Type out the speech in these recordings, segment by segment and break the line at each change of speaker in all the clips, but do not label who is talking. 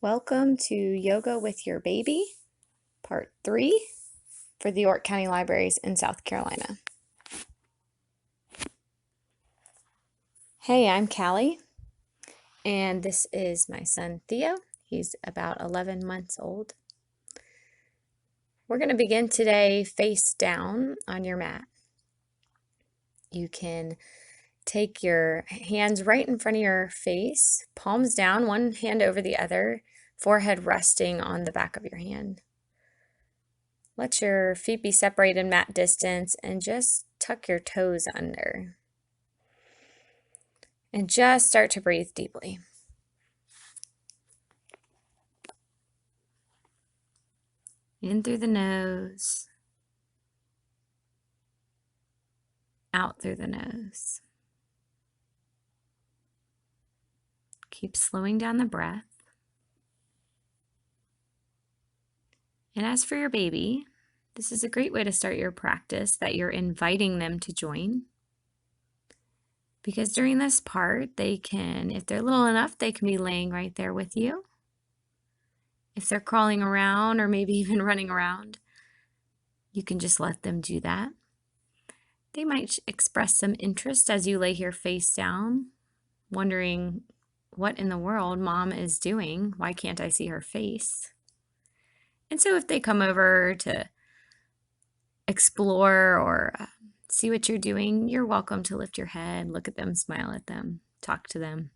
Welcome to Yoga with Your Baby, Part 3 for the York County Libraries in South Carolina. Hey, I'm Callie, and this is my son Theo. He's about 11 months old. We're going to begin today face down on your mat. You can take your hands right in front of your face, palms down, one hand over the other, forehead resting on the back of your hand. Let your feet be separated mat distance and just tuck your toes under. And just start to breathe deeply. In through the nose, out through the nose. Keep slowing down the breath. And as for your baby, this is a great way to start your practice that you're inviting them to join. Because during this part, they can, if they're little enough, they can be laying right there with you. If they're crawling around or maybe even running around, you can just let them do that. They might express some interest as you lay here face down, wondering what in the world mom is doing. Why can't I see her face? And so if they come over to explore or see what you're doing, you're welcome to lift your head, look at them, smile at them, talk to them.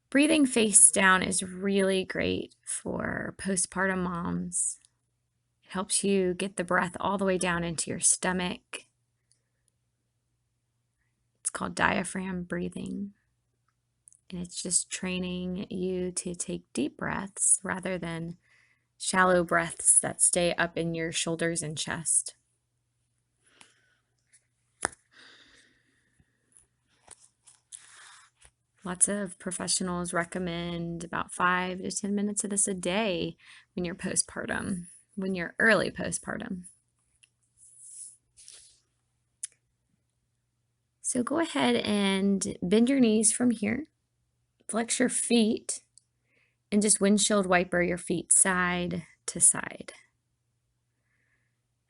Breathing face down is really great for postpartum moms. It helps you get the breath all the way down into your stomach. It's called diaphragm breathing. And it's just training you to take deep breaths rather than shallow breaths that stay up in your shoulders and chest. Lots of professionals recommend about 5 to 10 minutes of this a day when you're postpartum, when you're early postpartum. So go ahead and bend your knees from here, flex your feet, and just windshield wiper your feet side to side.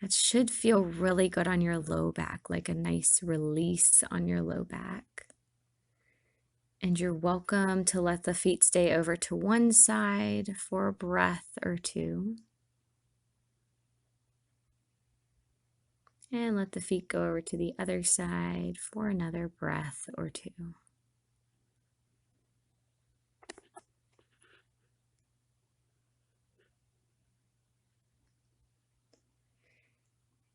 That should feel really good on your low back, like a nice release on your low back. And you're welcome to let the feet stay over to one side for a breath or two. And let the feet go over to the other side for another breath or two.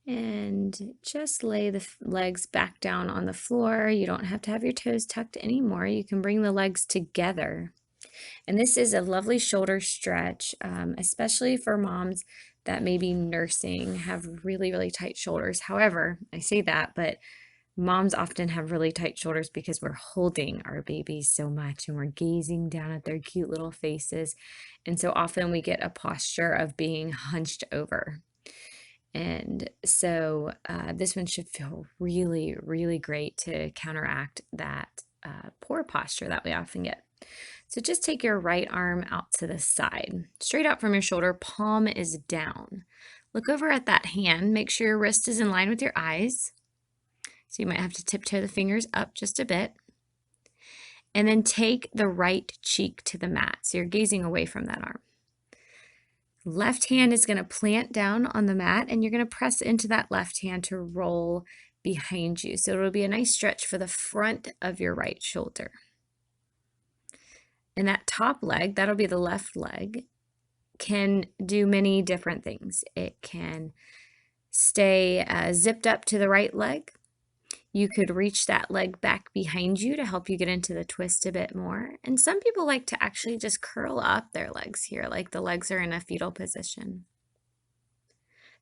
And just lay the legs back down on the floor. You don't have to have your toes tucked anymore. You can bring the legs together. And this is a lovely shoulder stretch, especially for moms that may be nursing, have really, really tight shoulders. However, I say that, but moms often have really tight shoulders because we're holding our babies so much and we're gazing down at their cute little faces. And so often we get a posture of being hunched over. And so this one should feel really, really great to counteract that poor posture that we often get. So just take your right arm out to the side, straight out from your shoulder, palm is down. Look over at that hand, make sure your wrist is in line with your eyes. So you might have to tiptoe the fingers up just a bit. And then take the right cheek to the mat. So you're gazing away from that arm. Left hand is going to plant down on the mat and you're going to press into that left hand to roll behind you. So it'll be a nice stretch for the front of your right shoulder. And that top leg, that'll be the left leg, can do many different things. It can stay zipped up to the right leg. You could reach that leg back behind you to help you get into the twist a bit more. And some people like to actually just curl up their legs here, like the legs are in a fetal position.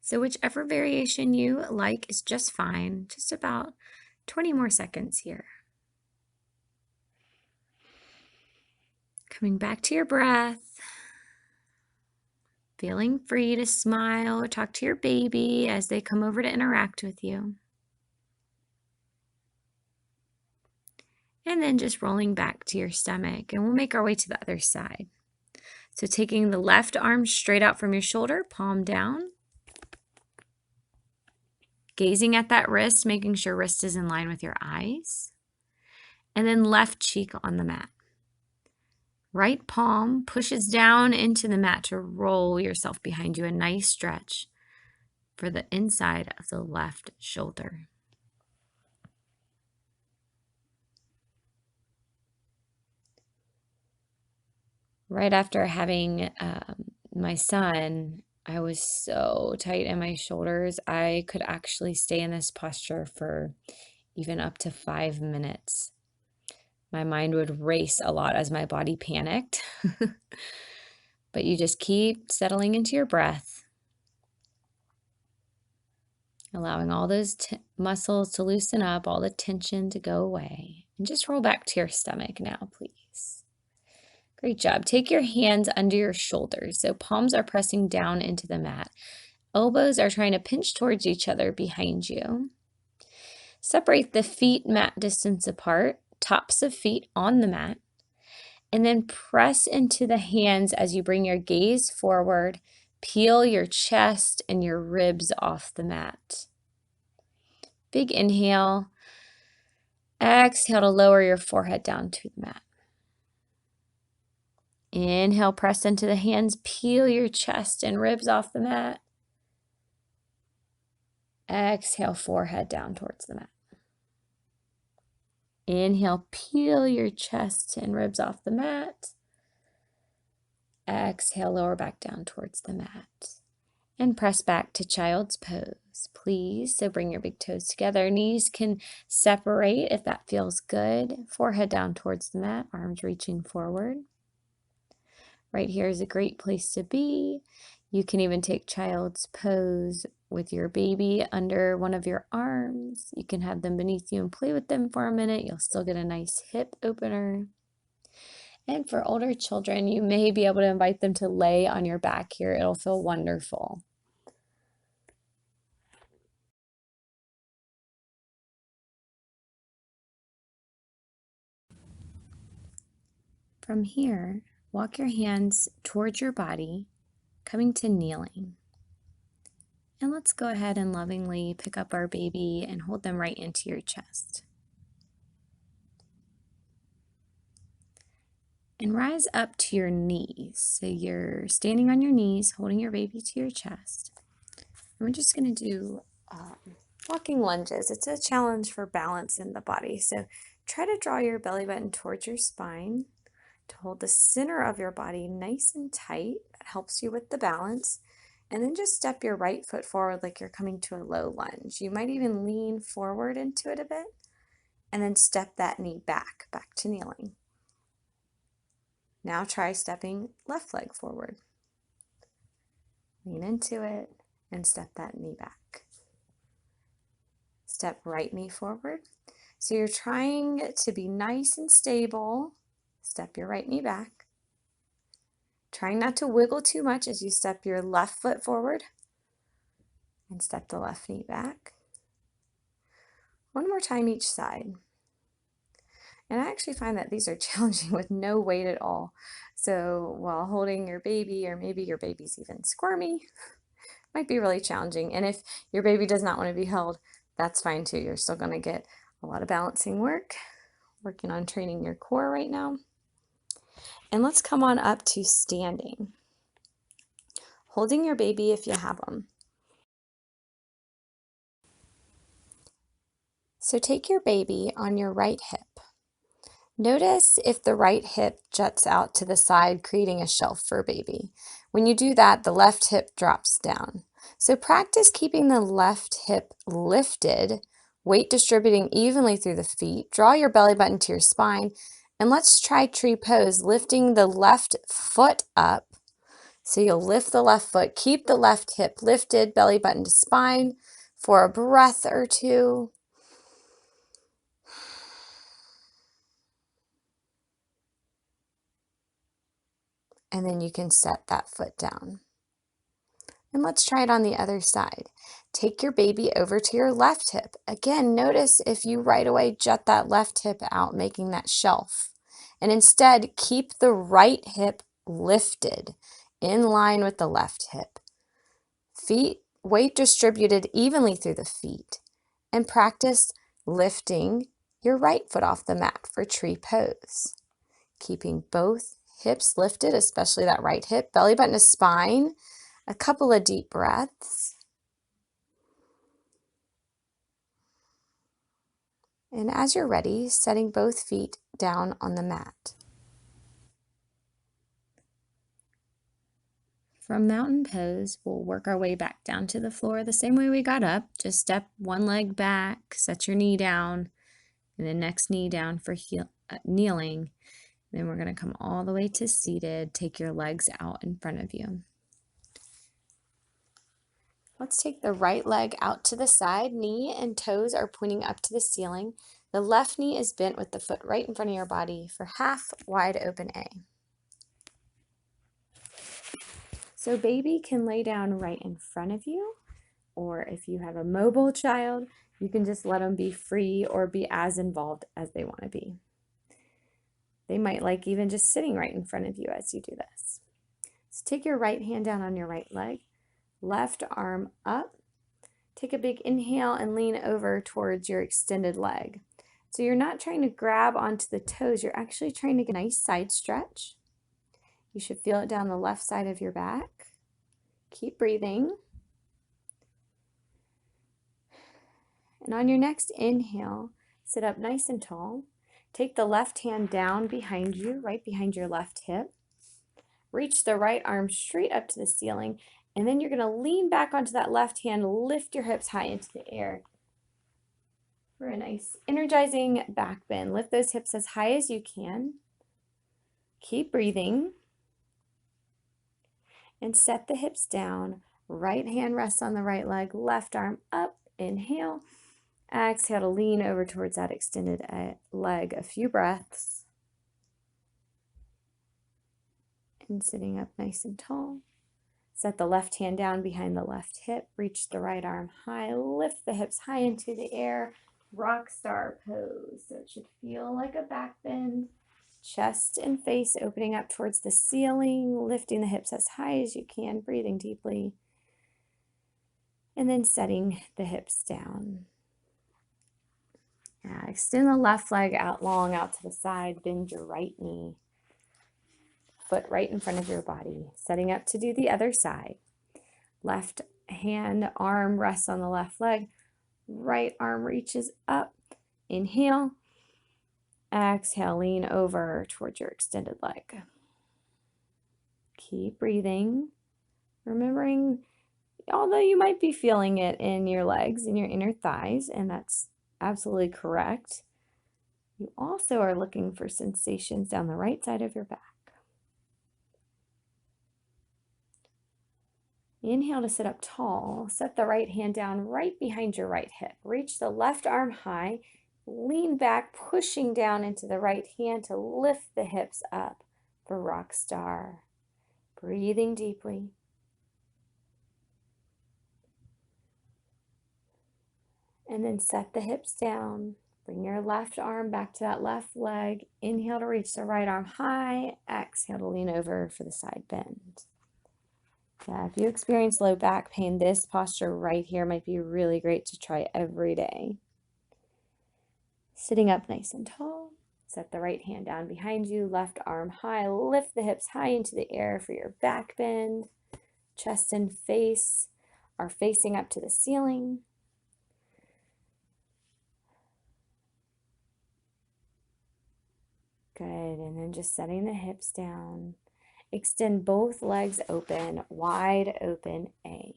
So whichever variation you like is just fine. Just about 20 more seconds here. Coming back to your breath. Feeling free to smile or talk to your baby as they come over to interact with you. And then just rolling back to your stomach, and we'll make our way to the other side. So taking the left arm straight out from your shoulder, palm down. Gazing at that wrist, making sure wrist is in line with your eyes. And then left cheek on the mat. Right palm pushes down into the mat to roll yourself behind you. A nice stretch for the inside of the left shoulder. Right after having my son, I was so tight in my shoulders. I could actually stay in this posture for even up to 5 minutes. My mind would race a lot as my body panicked. But you just keep settling into your breath, allowing all those muscles to loosen up, all the tension to go away. And just roll back to your stomach now, please. Great job. Take your hands under your shoulders. So palms are pressing down into the mat. Elbows are trying to pinch towards each other behind you. Separate the feet mat distance apart, tops of feet on the mat. And then press into the hands as you bring your gaze forward. Peel your chest and your ribs off the mat. Big inhale. Exhale to lower your forehead down to the mat. Inhale, press into the hands. Peel your chest and ribs off the mat. Exhale, forehead down towards the mat. Inhale, peel your chest and ribs off the mat. Exhale, lower back down towards the mat. And press back to child's pose, please. So bring your big toes together. Knees can separate if that feels good. Forehead down towards the mat, arms reaching forward. Right here is a great place to be. You can even take child's pose with your baby under one of your arms. You can have them beneath you and play with them for a minute. You'll still get a nice hip opener. And for older children, you may be able to invite them to lay on your back here. It'll feel wonderful. From here, walk your hands towards your body, coming to kneeling. And let's go ahead and lovingly pick up our baby and hold them right into your chest. And rise up to your knees. So you're standing on your knees, holding your baby to your chest. And we're just going to do walking lunges. It's a challenge for balance in the body. So try to draw your belly button towards your spine to hold the center of your body nice and tight. That helps you with the balance. And then just step your right foot forward like you're coming to a low lunge. You might even lean forward into it a bit and then step that knee back to kneeling. Now try stepping left leg forward. Lean into it and step that knee back. Step right knee forward. So you're trying to be nice and stable. Step your right knee back. Trying not to wiggle too much as you step your left foot forward and step the left knee back. One more time each side. And I actually find that these are challenging with no weight at all. So while holding your baby, or maybe your baby's even squirmy, might be really challenging. And if your baby does not want to be held, that's fine too. You're still going to get a lot of balancing work, working on training your core right now. And let's come on up to standing. Holding your baby if you have them. So take your baby on your right hip. Notice if the right hip juts out to the side, creating a shelf for baby. When you do that, the left hip drops down. So practice keeping the left hip lifted, weight distributing evenly through the feet. Draw your belly button to your spine, and let's try tree pose, lifting the left foot up. So you'll lift the left foot, keep the left hip lifted, belly button to spine for a breath or two. And then you can set that foot down. And let's try it on the other side. Take your baby over to your left hip. Again, notice if you right away jut that left hip out, making that shelf. And instead, keep the right hip lifted in line with the left hip. Weight distributed evenly through the feet. And practice lifting your right foot off the mat for tree pose. Keeping both hips lifted, especially that right hip, belly button to spine. A couple of deep breaths. And as you're ready, setting both feet down on the mat. From mountain pose, we'll work our way back down to the floor the same way we got up. Just step one leg back, set your knee down, and the next knee down for kneeling. Then we're going to come all the way to seated. Take your legs out in front of you. Let's take the right leg out to the side. Knee and toes are pointing up to the ceiling. The left knee is bent with the foot right in front of your body for half wide open A. So baby can lay down right in front of you, or if you have a mobile child, you can just let them be free or be as involved as they want to be. They might like even just sitting right in front of you as you do this. So take your right hand down on your right leg. Left arm up. Take a big inhale and lean over towards your extended leg. So you're not trying to grab onto the toes, you're actually trying to get a nice side stretch. You should feel it down the left side of your back. Keep breathing. And on your next inhale, sit up nice and tall. Take the left hand down behind you, right behind your left hip. Reach the right arm straight up to the ceiling. And then you're going to lean back onto that left hand, lift your hips high into the air for a nice energizing back bend. Lift those hips as high as you can. Keep breathing. And set the hips down. Right hand rests on the right leg, left arm up. Inhale. Exhale to lean over towards that extended leg. A few breaths. And sitting up nice and tall. Set the left hand down behind the left hip. Reach the right arm high. Lift the hips high into the air. Rock star pose. So it should feel like a back bend. Chest and face opening up towards the ceiling. Lifting the hips as high as you can. Breathing deeply. And then setting the hips down. Extend the left leg out long out to the side. Bend your right knee. Foot right in front of your body, setting up to do the other side. Left hand, arm rests on the left leg. Right arm reaches up. Inhale. Exhale, lean over towards your extended leg. Keep breathing. Remembering, although you might be feeling it in your legs, in your inner thighs, and that's absolutely correct, you also are looking for sensations down the right side of your back. Inhale to sit up tall. Set the right hand down right behind your right hip. Reach the left arm high. Lean back, pushing down into the right hand to lift the hips up for rock star. Breathing deeply. And then set the hips down. Bring your left arm back to that left leg. Inhale to reach the right arm high. Exhale to lean over for the side bend. Yeah, if you experience low back pain, this posture right here might be really great to try every day. Sitting up nice and tall. Set the right hand down behind you, left arm high. Lift the hips high into the air for your back bend. Chest and face are facing up to the ceiling. Good, and then just setting the hips down. Extend both legs open, wide open A.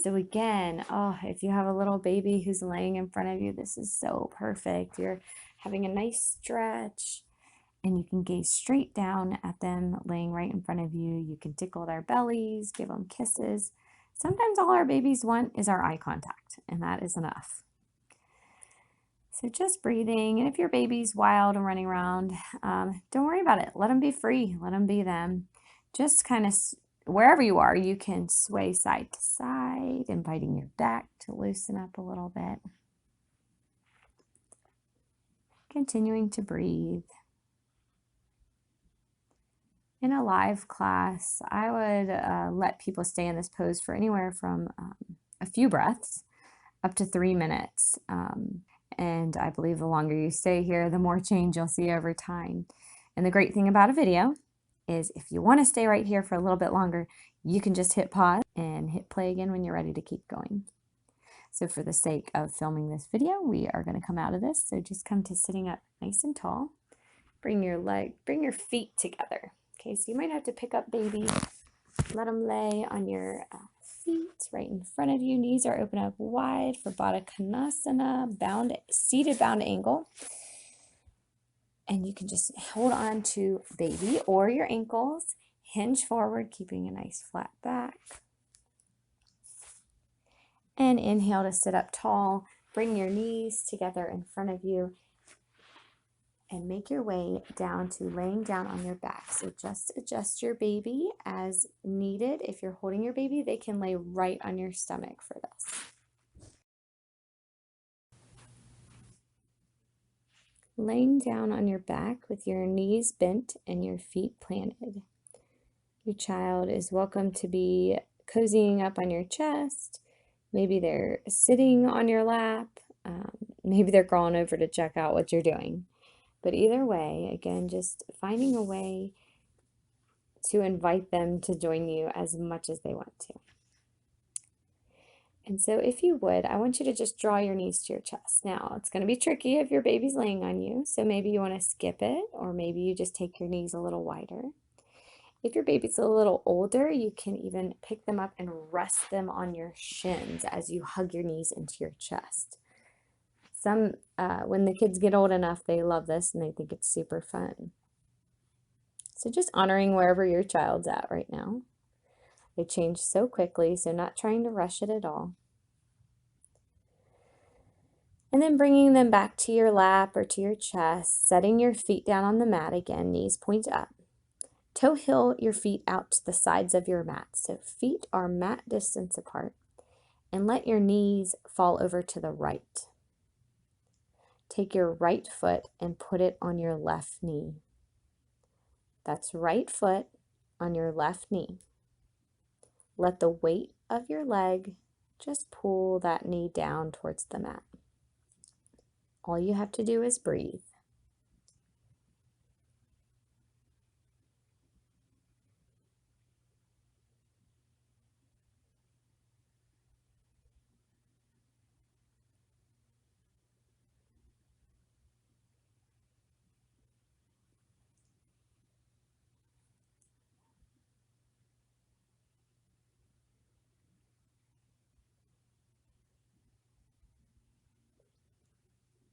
So again, if you have a little baby who's laying in front of you, this is so perfect. You're having a nice stretch, and you can gaze straight down at them laying right in front of you. You can tickle their bellies, give them kisses. Sometimes all our babies want is our eye contact, and that is enough. So just breathing, and if your baby's wild and running around, don't worry about it. Let them be free. Let them be them. Just kind of wherever you are, you can sway side to side, inviting your back to loosen up a little bit. Continuing to breathe. In a live class, I would let people stay in this pose for anywhere from a few breaths up to 3 minutes. And I believe the longer you stay here, the more change you'll see over time. And the great thing about a video is if you want to stay right here for a little bit longer, you can just hit pause and hit play again when you're ready to keep going. So for the sake of filming this video, we are going to come out of this. So just come to sitting up nice and tall. Bring your feet together. Okay, so you might have to pick up baby, let them lay on your feet right in front of you. Knees are open up wide for Baddha Konasana, seated bound angle. And you can just hold on to baby or your ankles, hinge forward, keeping a nice flat back. And inhale to sit up tall. Bring your knees together in front of you. And make your way down to laying down on your back. So just adjust your baby as needed. If you're holding your baby, they can lay right on your stomach for this. Laying down on your back with your knees bent and your feet planted. Your child is welcome to be cozying up on your chest. Maybe they're sitting on your lap. Maybe they're crawling over to check out what you're doing. But either way, again, just finding a way to invite them to join you as much as they want to. And so if you would, I want you to just draw your knees to your chest. Now, it's going to be tricky if your baby's laying on you, so maybe you want to skip it, or maybe you just take your knees a little wider. If your baby's a little older, you can even pick them up and rest them on your shins as you hug your knees into your chest. When the kids get old enough, they love this and they think it's super fun. So just honoring wherever your child's at right now. They change so quickly, so not trying to rush it at all. And then bringing them back to your lap or to your chest, setting your feet down on the mat again, knees point up. Toe heel your feet out to the sides of your mat. So feet are mat distance apart. And let your knees fall over to the right. Take your right foot and put it on your left knee. That's right foot on your left knee. Let the weight of your leg just pull that knee down towards the mat. All you have to do is breathe.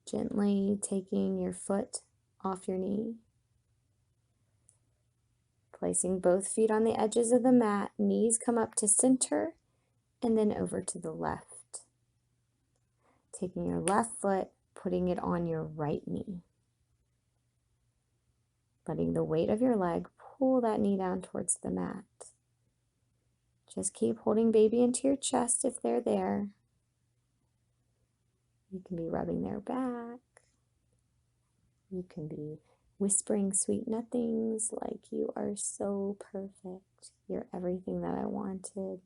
Gently taking your foot off your knee. Placing both feet on the edges of the mat, knees come up to center and then over to the left. Taking your left foot, putting it on your right knee. Letting the weight of your leg pull that knee down towards the mat. Just keep holding baby into your chest if they're there. You can be rubbing their back. You can be whispering sweet nothings like you are so perfect. You're everything that I wanted.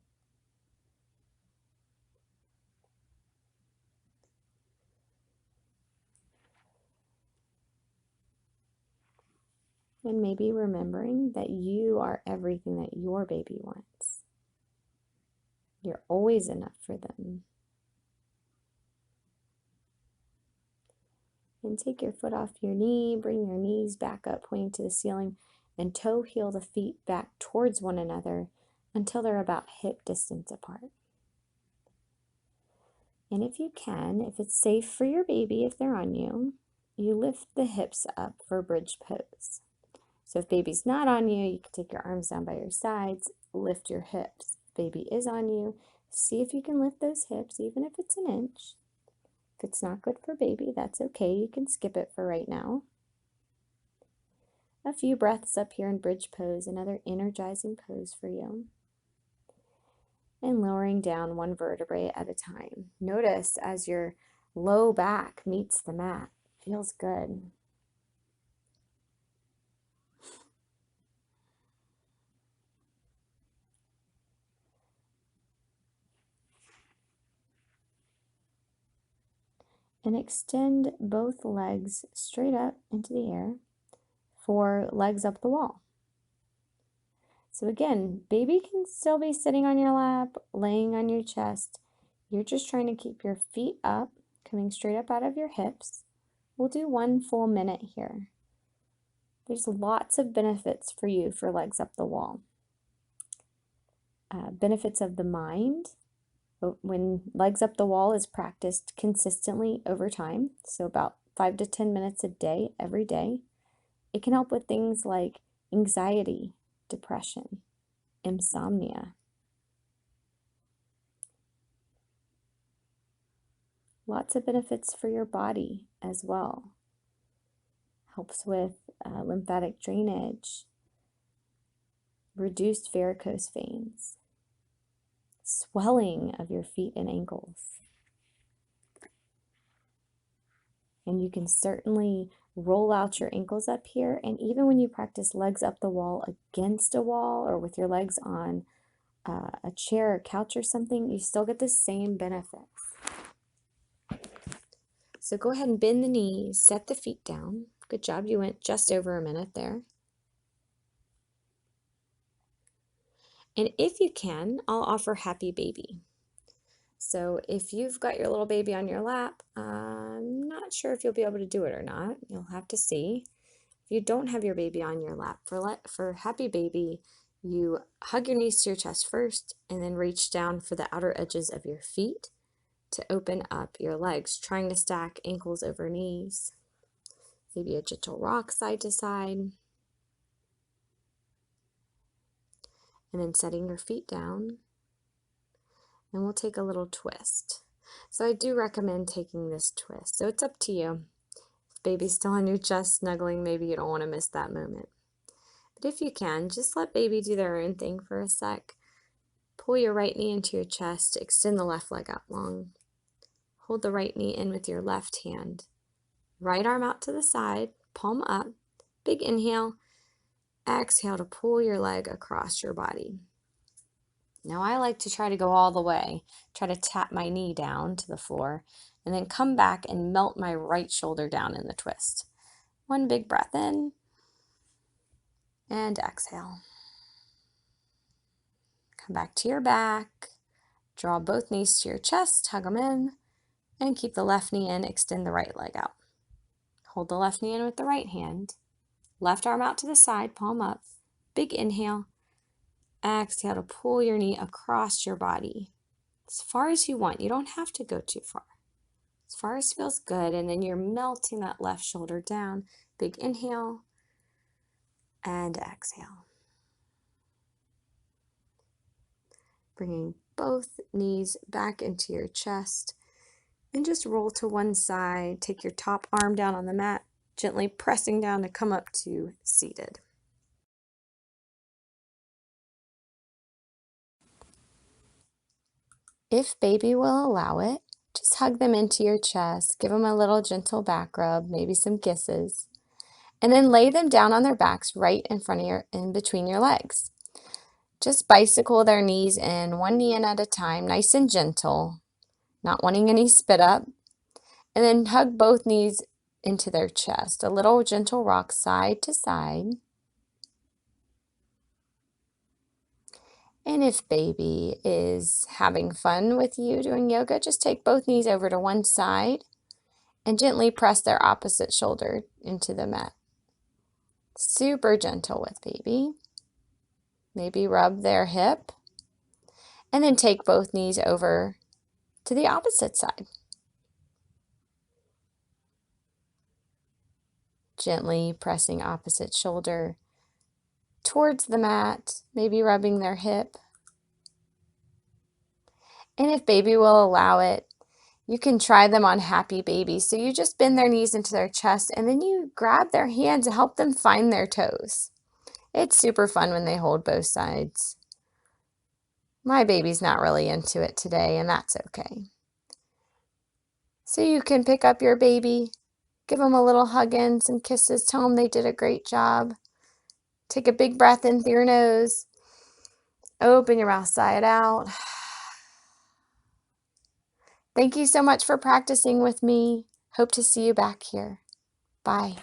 And maybe remembering that you are everything that your baby wants. You're always enough for them. And take your foot off your knee, bring your knees back up, pointing to the ceiling, and toe heel the feet back towards one another until they're about hip distance apart. And if you can, if it's safe for your baby, if they're on you, you lift the hips up for bridge pose. So if baby's not on you, you can take your arms down by your sides, lift your hips. If baby is on you, see if you can lift those hips, even if it's an inch. If it's not good for baby, that's okay. You can skip it for right now. A few breaths up here in bridge pose, another energizing pose for you. And lowering down one vertebrae at a time. Notice as your low back meets the mat. Feels good. And extend both legs straight up into the air for legs up the wall. So again, baby can still be sitting on your lap, laying on your chest. You're just trying to keep your feet up, coming straight up out of your hips. We'll do 1 full minute here. There's lots of benefits for you for legs up the wall. Benefits of the mind. When legs up the wall is practiced consistently over time, so about 5 to 10 minutes a day, every day, it can help with things like anxiety, depression, insomnia. Lots of benefits for your body as well. Helps with lymphatic drainage, reduced varicose veins, swelling of your feet and ankles. And you can certainly roll out your ankles up here, and even when you practice legs up the wall against a wall or with your legs on a chair or couch or something, you still get the same benefits. So go ahead and bend the knees, set the feet down. Good job, you went just over a minute there. And if you can, I'll offer happy baby. So if you've got your little baby on your lap, I'm not sure if you'll be able to do it or not. You'll have to see. If you don't have your baby on your lap, for happy baby, you hug your knees to your chest first and then reach down for the outer edges of your feet to open up your legs, trying to stack ankles over knees. Maybe a gentle rock side to side. And then setting your feet down. And we'll take a little twist. So I do recommend taking this twist. So it's up to you. If baby's still on your chest snuggling, maybe you don't want to miss that moment. But if you can, just let baby do their own thing for a sec. Pull your right knee into your chest, extend the left leg out long. Hold the right knee in with your left hand. Right arm out to the side, palm up. Big inhale. Exhale to pull your leg across your body. Now I like to try to go all the way, try to tap my knee down to the floor, and then come back and melt my right shoulder down in the twist. One big breath in, and exhale. Come back to your back, draw both knees to your chest, hug them in, and keep the left knee in, extend the right leg out. Hold the left knee in with the right hand, left arm out to the side, palm up, big inhale. Exhale to pull your knee across your body as far as you want. You don't have to go too far. As far as feels good, and then you're melting that left shoulder down. Big inhale and exhale. Bringing both knees back into your chest and just roll to one side. Take your top arm down on the mat, gently pressing down to come up to seated. If baby will allow it, just hug them into your chest, give them a little gentle back rub, maybe some kisses, and then lay them down on their backs right in front of in between your legs. Just bicycle their knees in, one knee in at a time, nice and gentle, not wanting any spit up, and then hug both knees into their chest, a little gentle rock side to side. And if baby is having fun with you doing yoga, just take both knees over to one side and gently press their opposite shoulder into the mat. Super gentle with baby. Maybe rub their hip and then take both knees over to the opposite side. Gently pressing opposite shoulder towards the mat, maybe rubbing their hip. And if baby will allow it, You can try them on happy babies. So you just bend their knees into their chest and then you grab their hand to help them find their toes. It's super fun when they hold both sides. My baby's not really into it today, and that's okay. So you can pick up your baby, give them a little hug and some kisses, tell them they did a great job. Take a big breath in through your nose. Open your mouth side out. Thank you so much for practicing with me. Hope to see you back here. Bye.